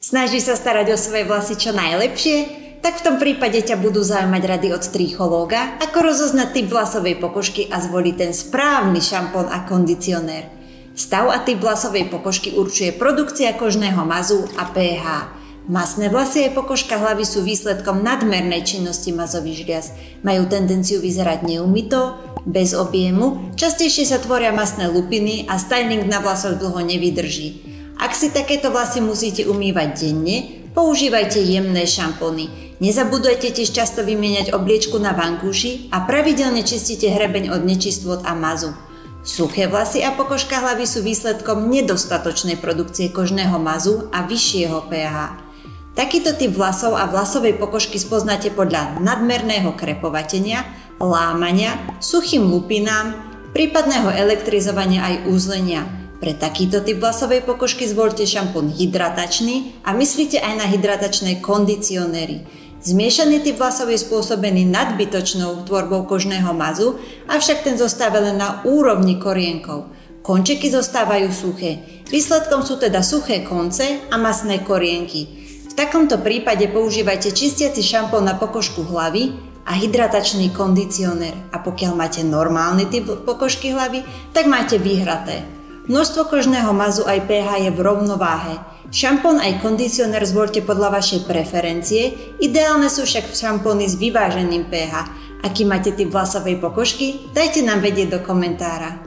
Snaží sa starať o svoje vlasy čo najlepšie? Tak v tom prípade ťa budú zaujímať rady od trichológa, ako rozoznať typ vlasovej pokožky a zvoliť ten správny šampón a kondicionér. Stav a typ vlasovej pokožky určuje produkcia kožného mazu a pH. Masné vlasy aj pokožka hlavy sú výsledkom nadmernej činnosti mazových žliaz. Majú tendenciu vyzerať neumyto, bez objemu, častejšie sa tvoria masné lupiny a styling na vlasoch dlho nevydrží. Ak si takéto vlasy musíte umývať denne, používajte jemné šampóny. Nezabudujte tiež často vymieňať obliečku na vankúši a pravidelne čistite hrebeň od nečistôt a mazu. Suché vlasy a pokožka hlavy sú výsledkom nedostatočnej produkcie kožného mazu a vyššieho pH. Takýto typ vlasov a vlasovej pokožky spoznáte podľa nadmerného krepovatenia, lámania, suchým lupinám, prípadného elektrizovania aj úzlenia. Pre takýto typ vlasovej pokožky zvoľte šampón hydratačný a myslite aj na hydratačné kondicionéry. Zmiešaný typ vlasov je spôsobený nadbytočnou tvorbou kožného mazu, avšak ten zostáva len na úrovni korienkov. Končeky zostávajú suché. Výsledkom sú teda suché konce a masné korienky. V takomto prípade používajte čistiaci šampón na pokožku hlavy a hydratačný kondicionér. A pokiaľ máte normálny typ pokožky hlavy, tak máte vyhraté. Množstvo kožného mazu aj pH je v rovnováhe. Šampón aj kondicionér zvoľte podľa vašej preferencie, ideálne sú však šampóny s vyváženým pH. Aký máte typ vlasovej pokožky? Dajte nám vedieť do komentára.